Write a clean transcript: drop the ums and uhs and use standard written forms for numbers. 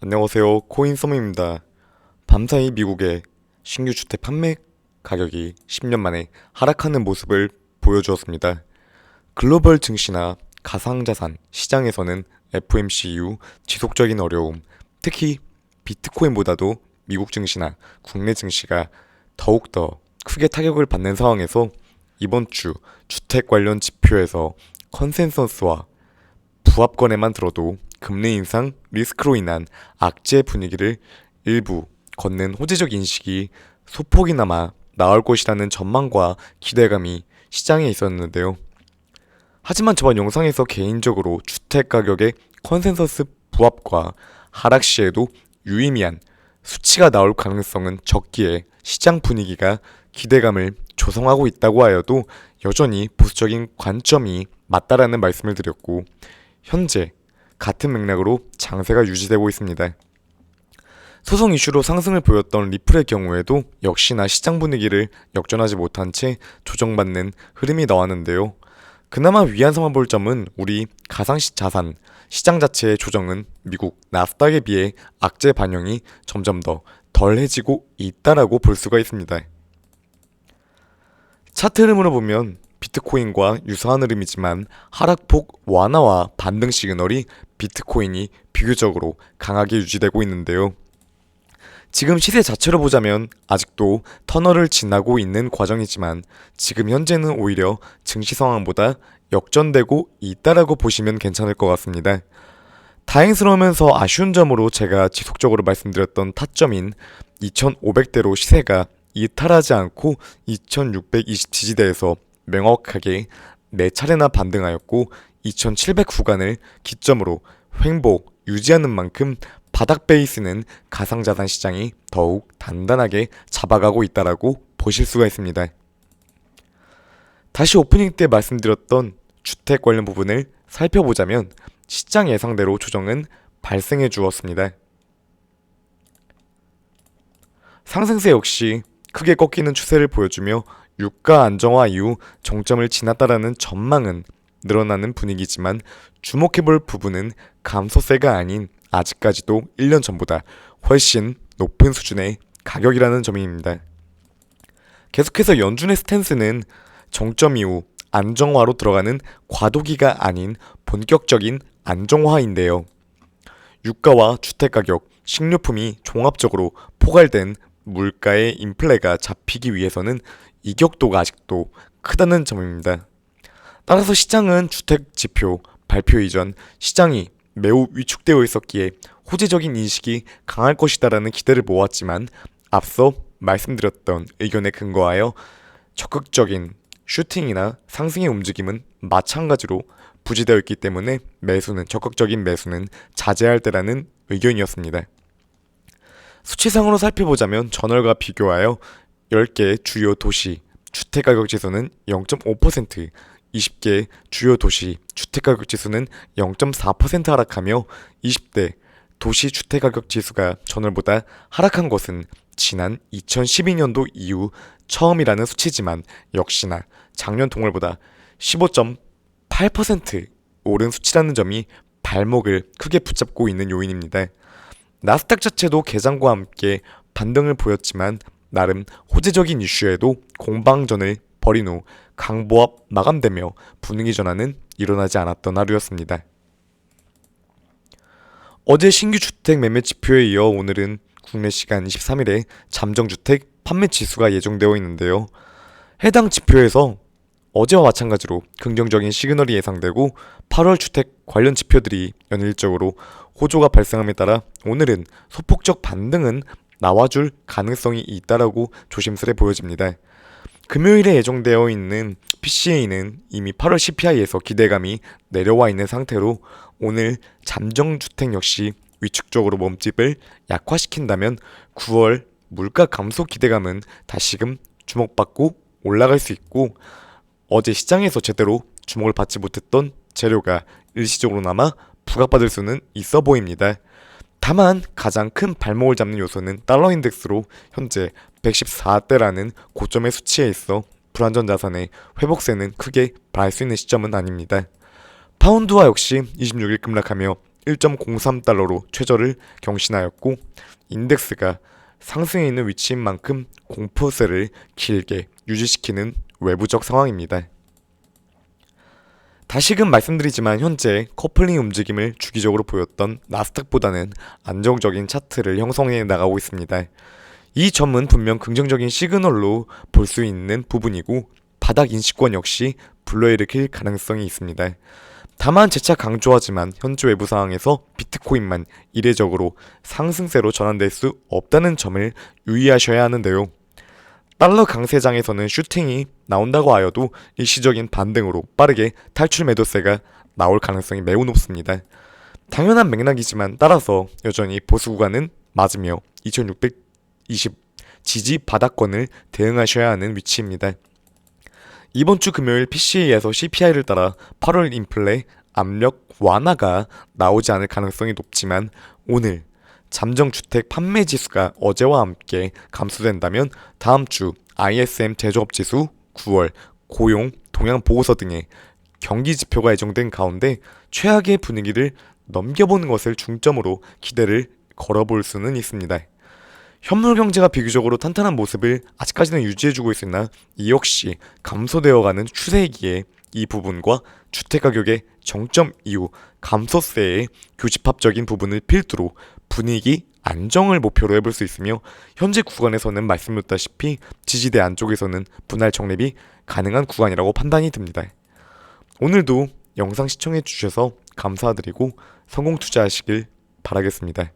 안녕하세요. 코인서머입니다. 밤사이 미국의 신규 주택 판매 가격이 10년 만에 하락하는 모습을 보여주었습니다. 글로벌 증시나 가상자산 시장에서는 FOMC 이후 지속적인 어려움, 특히 비트코인보다도 미국 증시나 국내 증시가 더욱더 크게 타격을 받는 상황에서 이번 주 주택 관련 지표에서 컨센서스와 부합권에만 들어도 금리 인상 리스크로 인한 악재 분위기를 일부 걷는 호재적 인식이 소폭이나마 나올 것이라는 전망과 기대감이 시장에 있었는데요. 하지만 저번 영상에서 개인적으로 주택 가격의 컨센서스 부합과 하락 시에도 유의미한 수치가 나올 가능성은 적기에 시장 분위기가 기대감을 조성하고 있다고 하여도 여전히 보수적인 관점이 맞다라는 말씀을 드렸고, 현재 같은 맥락으로 장세가 유지되고 있습니다. 소송 이슈로 상승을 보였던 리플의 경우에도 역시나 시장 분위기를 역전하지 못한 채 조정받는 흐름이 나왔는데요. 그나마 위안 삼아볼 점은 우리 가상자산 시장 자체의 조정은 미국 나스닥에 비해 악재 반영이 점점 더 덜해지고 있다라고 볼 수가 있습니다. 차트 흐름으로 보면 비트코인과 유사한 흐름이지만 하락폭 완화와 반등 시그널이 비트코인이 비교적으로 강하게 유지되고 있는데요. 지금 시세 자체로 보자면 아직도 터널을 지나고 있는 과정이지만 지금 현재는 오히려 증시 상황보다 역전되고 있다라고 보시면 괜찮을 것 같습니다. 다행스러우면서 아쉬운 점으로 제가 지속적으로 말씀드렸던 타점인 2500대로 시세가 이탈하지 않고 2620 지지대에서 명확하게 4차례나 반등하였고 2700 구간을 기점으로 횡보 유지하는 만큼 바닥 베이스는 가상자산 시장이 더욱 단단하게 잡아가고 있다라고 보실 수가 있습니다. 다시 오프닝 때 말씀드렸던 주택 관련 부분을 살펴보자면 시장 예상대로 조정은 발생해 주었습니다. 상승세 역시 크게 꺾이는 추세를 보여주며 유가 안정화 이후 정점을 지났다라는 전망은 늘어나는 분위기지만 주목해볼 부분은 감소세가 아닌 아직까지도 1년 전보다 훨씬 높은 수준의 가격이라는 점입니다. 계속해서 연준의 스탠스는 정점 이후 안정화로 들어가는 과도기가 아닌 본격적인 안정화인데요. 유가와 주택가격, 식료품이 종합적으로 포괄된 물가의 인플레가 잡히기 위해서는 이격도가 아직도 크다는 점입니다. 따라서 시장은 주택 지표 발표 이전 시장이 매우 위축되어 있었기에 호재적인 인식이 강할 것이다라는 기대를 모았지만 앞서 말씀드렸던 의견에 근거하여 적극적인 슈팅이나 상승의 움직임은 마찬가지로 부지되어 있기 때문에 적극적인 매수는 자제할 때라는 의견이었습니다. 수치상으로 살펴보자면 전월과 비교하여 10개 주요 도시 주택가격 지수는 0.5%, 20개 주요 도시 주택가격 지수는 0.4% 하락하며 20대 도시 주택가격 지수가 전월보다 하락한 것은 지난 2012년도 이후 처음이라는 수치지만 역시나 작년 동월보다 15.8% 오른 수치라는 점이 발목을 크게 붙잡고 있는 요인입니다. 나스닥 자체도 개장과 함께 반등을 보였지만 나름 호재적인 이슈에도 공방전을 벌인 후 강보합 마감되며 분위기 전환은 일어나지 않았던 하루였습니다. 어제 신규 주택 매매 지표에 이어 오늘은 국내 시간 23일에 잠정주택 판매 지수가 예정되어 있는데요. 해당 지표에서 어제와 마찬가지로 긍정적인 시그널이 예상되고 8월 주택 관련 지표들이 연일적으로 호조가 발생함에 따라 오늘은 소폭적 반등은 나와줄 가능성이 있다라고 조심스레 보여집니다. 금요일에 예정되어 있는 PCA는 이미 8월 CPI에서 기대감이 내려와 있는 상태로 오늘 잠정주택 역시 위축적으로 몸집을 약화시킨다면 9월 물가 감소 기대감은 다시금 주목받고 올라갈 수 있고, 어제 시장에서 제대로 주목을 받지 못했던 재료가 일시적으로나마 부각받을 수는 있어 보입니다. 다만 가장 큰 발목을 잡는 요소는 달러 인덱스로 현재 114대라는 고점의 수치에 있어 불안전 자산의 회복세는 크게 발할 수 있는 시점은 아닙니다. 파운드화 역시 26일 급락하며 1.03달러로 최저를 경신하였고 인덱스가 상승해 있는 위치인 만큼 공포세를 길게 유지시키는 외부적 상황입니다. 다시금 말씀드리지만 현재 커플링 움직임을 주기적으로 보였던 나스닥보다는 안정적인 차트를 형성해 나가고 있습니다. 이 점은 분명 긍정적인 시그널로 볼 수 있는 부분이고 바닥 인식권 역시 불러일으킬 가능성이 있습니다. 다만 재차 강조하지만 현재 외부 상황에서 비트코인만 이례적으로 상승세로 전환될 수 없다는 점을 유의하셔야 하는데요. 달러 강세장에서는 슈팅이 나온다고 하여도 일시적인 반등으로 빠르게 탈출 매도세가 나올 가능성이 매우 높습니다. 당연한 맥락이지만 따라서 여전히 보수 구간은 맞으며 2620 지지 바닥권을 대응하셔야 하는 위치입니다. 이번 주 금요일 PCE에서 CPI를 따라 8월 인플레 압력 완화가 나오지 않을 가능성이 높지만 오늘 잠정주택 판매 지수가 어제와 함께 감소된다면 다음 주 ISM 제조업지수, 9월 고용, 동향 보고서 등의 경기 지표가 예정된 가운데 최악의 분위기를 넘겨보는 것을 중점으로 기대를 걸어볼 수는 있습니다. 현물 경제가 비교적으로 탄탄한 모습을 아직까지는 유지해주고 있으나 이 역시 감소되어가는 추세이기에 이 부분과 주택가격의 정점 이후 감소세의 교집합적인 부분을 필두로 분위기 안정을 목표로 해볼 수 있으며 현재 구간에서는 말씀드렸다시피 지지대 안쪽에서는 분할 정립이 가능한 구간이라고 판단이 듭니다. 오늘도 영상 시청해 주셔서 감사드리고 성공 투자하시길 바라겠습니다.